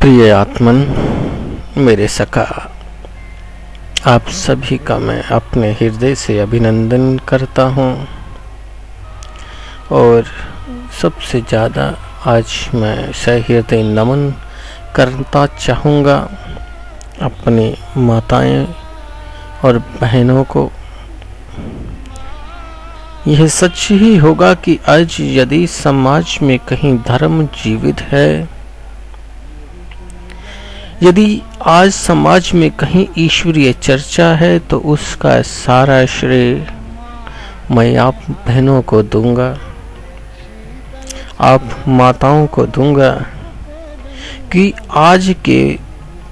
प्रिय आत्मन, मेरे सखा, आप सभी का मैं अपने हृदय से अभिनंदन करता हूँ। और सबसे ज़्यादा आज मैं सहृदय नमन करना चाहूँगा अपनी माताएं और बहनों को। यह सच ही होगा कि आज यदि समाज में कहीं धर्म जीवित है, यदि आज समाज में कहीं ईश्वरीय चर्चा है, तो उसका सारा श्रेय मैं आप बहनों को दूंगा, आप माताओं को दूंगा कि आज के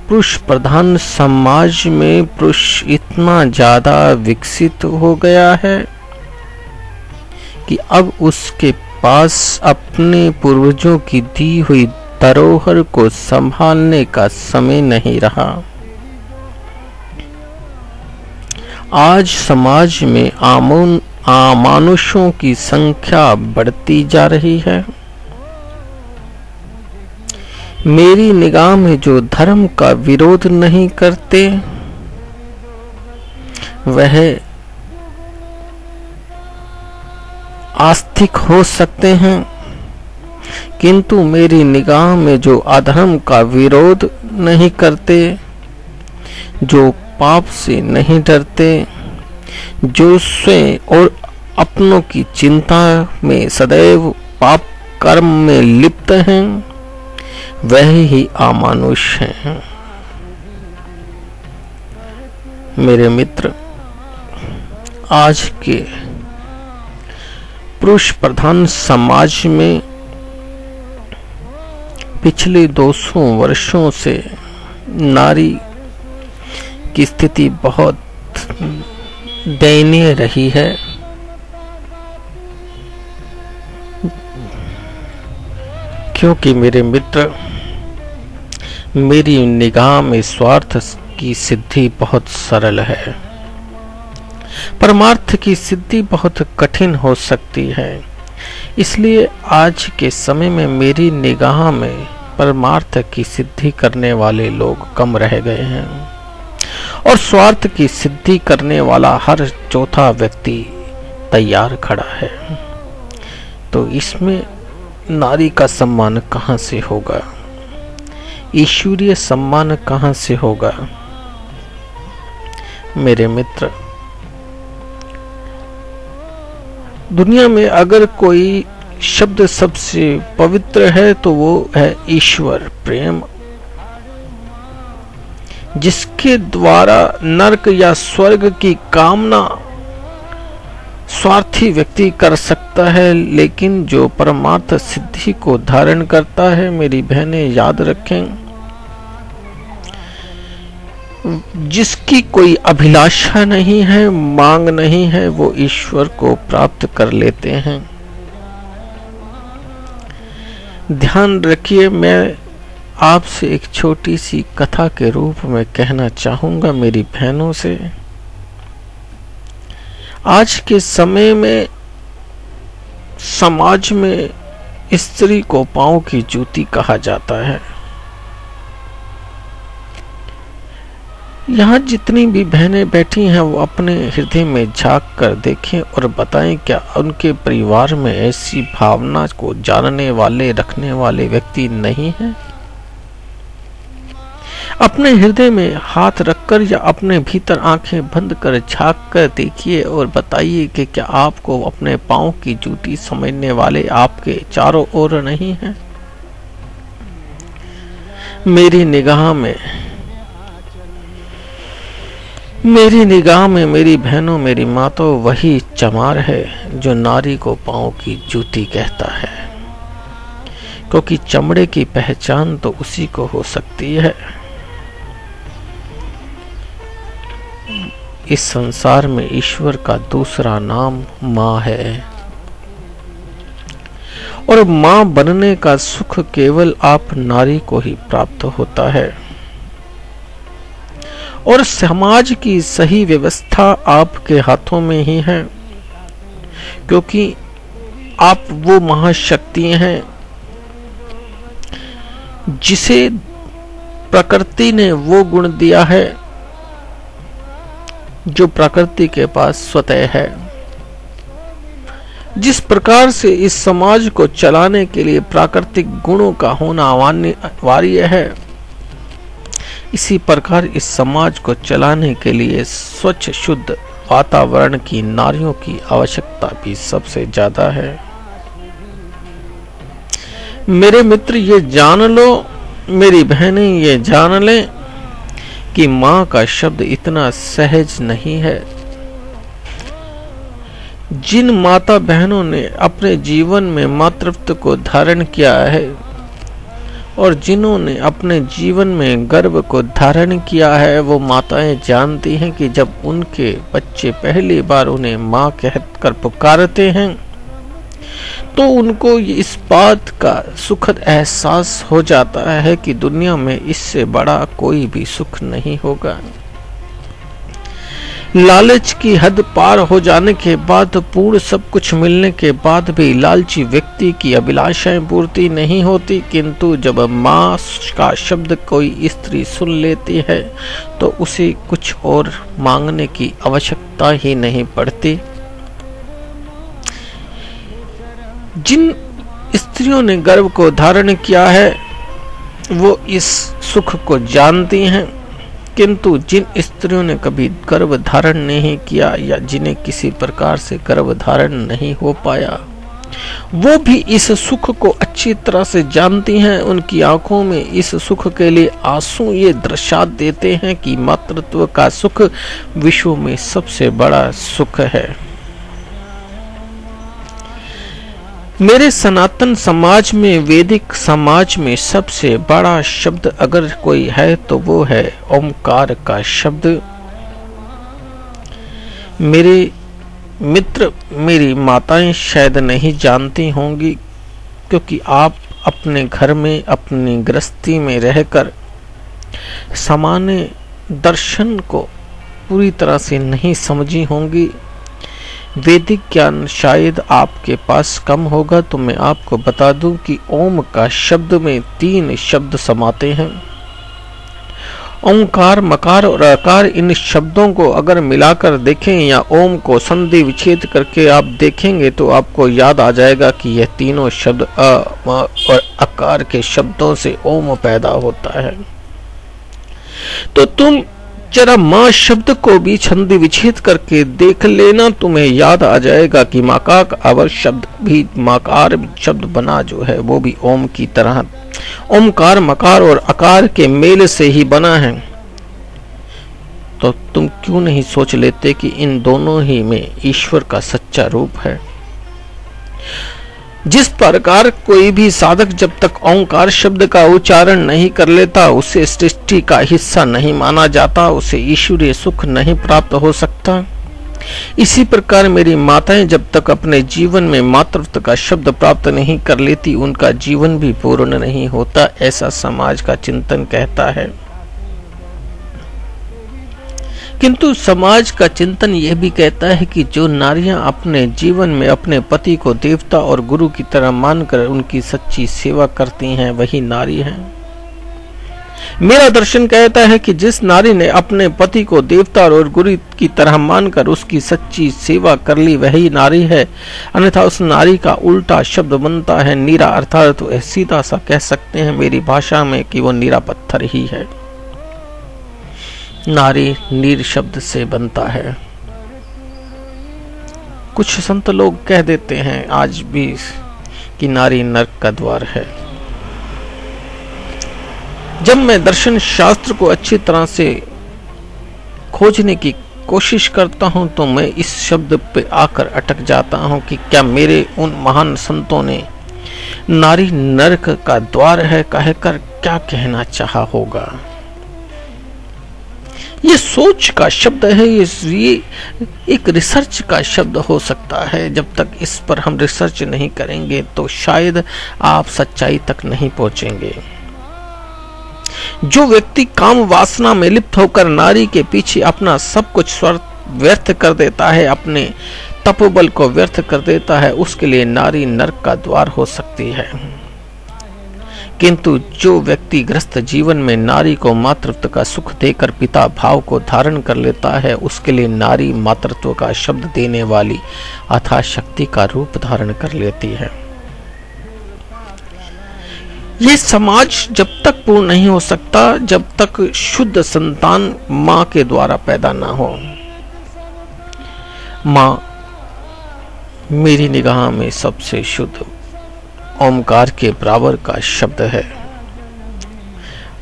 पुरुष प्रधान समाज में पुरुष इतना ज़्यादा विकसित हो गया है कि अब उसके पास अपने पूर्वजों की दी हुई धरोहर को संभालने का समय नहीं रहा। आज समाज में अमानुषों की संख्या बढ़ती जा रही है। मेरी निगाह में जो धर्म का विरोध नहीं करते वह आस्तिक हो सकते हैं, किंतु मेरी निगाह में जो अधर्म का विरोध नहीं करते, जो पाप से नहीं डरते, जो स्वयं और अपनों की चिंता में सदैव पाप कर्म में लिप्त हैं, वह ही अमानुष हैं। मेरे मित्र, आज के पुरुष प्रधान समाज में पिछले 200 वर्षों से नारी की स्थिति बहुत दयनीय रही है। क्योंकि मेरे मित्र, मेरी निगाह में स्वार्थ की सिद्धि बहुत सरल है, परमार्थ की सिद्धि बहुत कठिन हो सकती है। इसलिए आज के समय में मेरी निगाह में परमार्थ की सिद्धि करने वाले लोग कम रह गए हैं और स्वार्थ की सिद्धि करने वाला हर चौथा व्यक्ति तैयार खड़ा है। तो इसमें नारी का सम्मान कहां से होगा? ईश्वरीय सम्मान कहां से होगा? मेरे मित्र, दुनिया में अगर कोई शब्द सबसे पवित्र है तो वो है ईश्वर प्रेम, जिसके द्वारा नरक या स्वर्ग की कामना स्वार्थी व्यक्ति कर सकता है, लेकिन जो परमार्थ सिद्धि को धारण करता है, मेरी बहनें याद रखें, जिसकी कोई अभिलाषा नहीं है, मांग नहीं है, वो ईश्वर को प्राप्त कर लेते हैं। ध्यान रखिए, मैं आपसे एक छोटी सी कथा के रूप में कहना चाहूंगा मेरी बहनों से। आज के समय में समाज में स्त्री को पांव की जूती कहा जाता है। यहाँ जितनी भी बहनें बैठी हैं वो अपने हृदय में झांक कर देखें और बताएं, क्या उनके परिवार में ऐसी भावना को जानने वाले, रखने वाले व्यक्ति नहीं हैं? अपने हृदय में हाथ रखकर या अपने भीतर आंखें बंद कर झांक कर देखिए और बताइए कि क्या आपको अपने पांव की जूती समझने वाले आपके चारों ओर नहीं हैं? मेरी निगाह में मेरी बहनों, मेरी माताओं, वही चमार है जो नारी को पांव की जूती कहता है, क्योंकि चमड़े की पहचान तो उसी को हो सकती है। इस संसार में ईश्वर का दूसरा नाम माँ है, और माँ बनने का सुख केवल आप नारी को ही प्राप्त होता है, और समाज की सही व्यवस्था आपके हाथों में ही है, क्योंकि आप वो महाशक्ति हैं जिसे प्रकृति ने वो गुण दिया है जो प्रकृति के पास स्वतः है। जिस प्रकार से इस समाज को चलाने के लिए प्राकृतिक गुणों का होना अनिवार्य है, इसी प्रकार इस समाज को चलाने के लिए स्वच्छ शुद्ध वातावरण की नारियों की आवश्यकता भी सबसे ज्यादा है। मेरे मित्र ये जान लो, मेरी बहनें ये जान लें कि मां का शब्द इतना सहज नहीं है। जिन माता बहनों ने अपने जीवन में मातृत्व को धारण किया है और जिन्होंने अपने जीवन में गर्भ को धारण किया है, वो माताएं जानती हैं कि जब उनके बच्चे पहली बार उन्हें मां कहकर पुकारते हैं तो उनको इस बात का सुखद एहसास हो जाता है कि दुनिया में इससे बड़ा कोई भी सुख नहीं होगा। लालच की हद पार हो जाने के बाद, पूर्ण सब कुछ मिलने के बाद भी लालची व्यक्ति की अभिलाषाएं पूर्ति नहीं होती, किंतु जब मां का शब्द कोई स्त्री सुन लेती है तो उसे कुछ और मांगने की आवश्यकता ही नहीं पड़ती। जिन स्त्रियों ने गर्भ को धारण किया है वो इस सुख को जानती हैं, किंतु जिन स्त्रियों ने कभी गर्भ धारण नहीं किया या जिन्हें किसी प्रकार से गर्भ धारण नहीं हो पाया, वो भी इस सुख को अच्छी तरह से जानती हैं। उनकी आंखों में इस सुख के लिए आंसू ये दर्शा देते हैं कि मातृत्व का सुख विश्व में सबसे बड़ा सुख है। मेरे सनातन समाज में, वैदिक समाज में सबसे बड़ा शब्द अगर कोई है तो वो है ओमकार का शब्द। मेरे मित्र, मेरी माताएं शायद नहीं जानती होंगी, क्योंकि आप अपने घर में अपनी गृहस्थी में रहकर सामान्य दर्शन को पूरी तरह से नहीं समझी होंगी। वैदिक ज्ञान शायद आपके पास कम होगा, तो मैं आपको बता दूं कि ओम का शब्द में 3 शब्द समाते हैं। ओंकार, मकार और अकार, इन शब्दों को अगर मिलाकर देखें या ओम को संधि विच्छेद करके आप देखेंगे तो आपको याद आ जाएगा कि यह तीनों शब्द अ, म और अकार के शब्दों से ओम पैदा होता है। तो तुम जरा मां शब्द को भी संधि विच्छेद करके देख लेना, तुम्हें याद आ जाएगा कि माकार अवर शब्द भी, माकार शब्द बना जो है वो भी ओम की तरह ओमकार, मकार और अकार के मेल से ही बना है। तो तुम क्यों नहीं सोच लेते कि इन दोनों ही में ईश्वर का सच्चा रूप है। जिस प्रकार कोई भी साधक जब तक ओंकार शब्द का उच्चारण नहीं कर लेता उसे सृष्टि का हिस्सा नहीं माना जाता, उसे ईश्वरीय सुख नहीं प्राप्त हो सकता, इसी प्रकार मेरी माताएं जब तक अपने जीवन में मातृत्व का शब्द प्राप्त नहीं कर लेती उनका जीवन भी पूर्ण नहीं होता, ऐसा समाज का चिंतन कहता है। किंतु समाज का चिंतन यह भी कहता है कि जो नारियां अपने जीवन में अपने पति को देवता और गुरु की तरह मानकर उनकी सच्ची सेवा करती हैं वही नारी हैं। मेरा दर्शन कहता है कि जिस नारी ने अपने पति को देवता और गुरु की तरह मानकर उसकी सच्ची सेवा कर ली वही नारी है, अन्यथा उस नारी का उल्टा शब्द बनता है नीरा, अर्थात तो सीधा सा कह सकते हैं मेरी भाषा में कि वो नीरा पत्थर ही है। नारी नीर शब्द से बनता है। कुछ संत लोग कह देते हैं आज भी कि नारी नरक का द्वार है। जब मैं दर्शन शास्त्र को अच्छी तरह से खोजने की कोशिश करता हूं तो मैं इस शब्द पे आकर अटक जाता हूं कि क्या मेरे उन महान संतों ने नारी नरक का द्वार है कहकर क्या कहना चाहा होगा। ये सोच का शब्द है, ये एक रिसर्च का शब्द हो सकता है। जब तक इस पर हम रिसर्च नहीं करेंगे तो शायद आप सच्चाई तक नहीं पहुंचेंगे। जो व्यक्ति काम वासना में लिप्त होकर नारी के पीछे अपना सब कुछ व्यर्थ कर देता है, अपने तपोबल को व्यर्थ कर देता है, उसके लिए नारी नरक का द्वार हो सकती है। किंतु जो व्यक्ति गृहस्थ जीवन में नारी को मातृत्व का सुख देकर पिता भाव को धारण कर लेता है, उसके लिए नारी मातृत्व का शब्द देने वाली अथाह शक्ति का रूप धारण कर लेती है। यह समाज जब तक पूर्ण नहीं हो सकता जब तक शुद्ध संतान मां के द्वारा पैदा ना हो। मां मेरी निगाह में सबसे शुद्ध ओमकार के बराबर का शब्द है।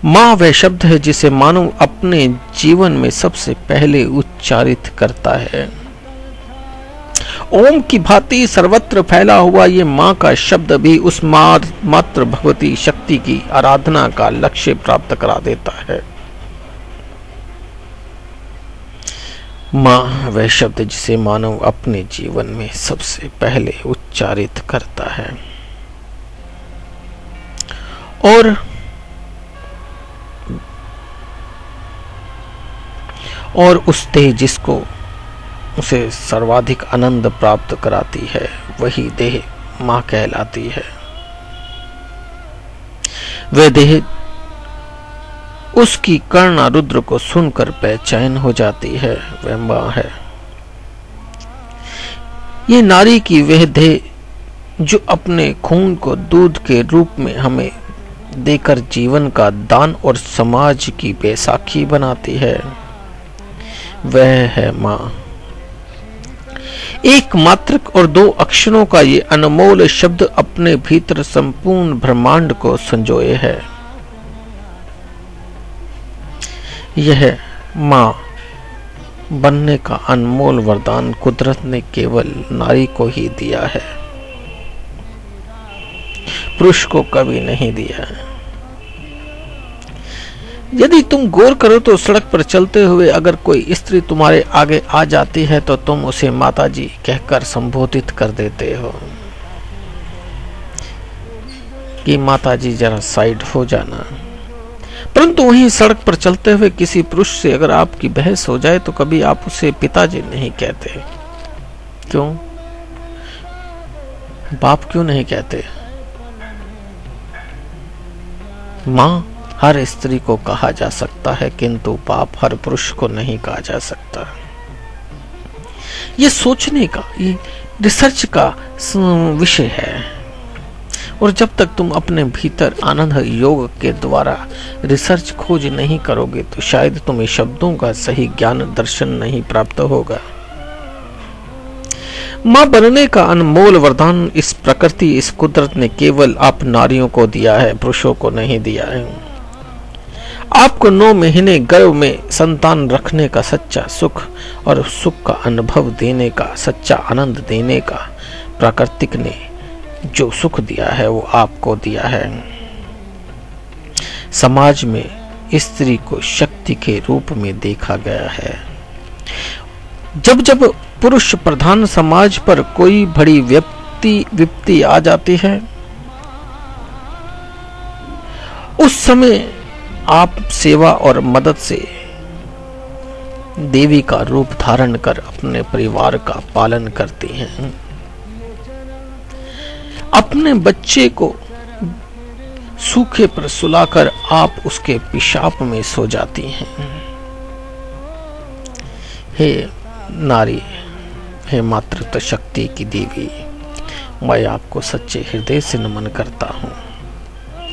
मां वह शब्द है जिसे मानव अपने जीवन में सबसे पहले उच्चारित करता है। ओम की भांति सर्वत्र फैला हुआ ये मां का शब्द भी उस मातृ भगवती शक्ति की आराधना का लक्ष्य प्राप्त करा देता है। मां वह शब्द जिसे मानव अपने जीवन में सबसे पहले उच्चारित करता है और उस देह जिसको उसे सर्वाधिक आनंद प्राप्त कराती है वही देह मां कहलाती है। वह देह उसकी कर्णा रुद्र को सुनकर बेचैन हो जाती है, वह मां है। ये नारी की वह देह जो अपने खून को दूध के रूप में हमें देकर जीवन का दान और समाज की बैसाखी बनाती है, वह है मां। एक मात्र और दो अक्षरों का ये अनमोल शब्द अपने भीतर संपूर्ण ब्रह्मांड को संजोए है। यह मां बनने का अनमोल वरदान कुदरत ने केवल नारी को ही दिया है, पुरुष को कभी नहीं दिया है। यदि तुम गौर करो तो सड़क पर चलते हुए अगर कोई स्त्री तुम्हारे आगे आ जाती है तो तुम उसे माताजी कहकर संबोधित कर देते हो कि माताजी जरा साइड हो जाना। परंतु वहीं सड़क पर चलते हुए किसी पुरुष से अगर आपकी बहस हो जाए तो कभी आप उसे पिताजी नहीं कहते। क्यों? बाप क्यों नहीं कहते? मां हर स्त्री को कहा जा सकता है किंतु बाप हर पुरुष को नहीं कहा जा सकता। ये सोचने का, ये रिसर्च का विषय है। और जब तक तुम अपने भीतर आनंद योग के द्वारा रिसर्च खोज नहीं करोगे तो शायद तुम्हें शब्दों का सही ज्ञान दर्शन नहीं प्राप्त होगा। मां बनने का अनमोल वरदान इस प्रकृति, इस कुदरत ने केवल आप नारियों को दिया है, पुरुषों को नहीं दिया है। आपको 9 महीने गर्भ में संतान रखने का सच्चा सुख और सुख का अनुभव देने का, सच्चा आनंद देने का प्राकृतिक ने जो सुख दिया है वो आपको दिया है। समाज में स्त्री को शक्ति के रूप में देखा गया है। जब जब पुरुष प्रधान समाज पर कोई बड़ी विपत्ति आ जाती है उस समय आप सेवा और मदद से देवी का रूप धारण कर अपने परिवार का पालन करती हैं। अपने बच्चे को सूखे पर सुलाकर आप उसके पेशाब में सो जाती हैं। हे नारी, हे मातृत्व शक्ति की देवी, मैं आपको सच्चे हृदय से नमन करता हूं।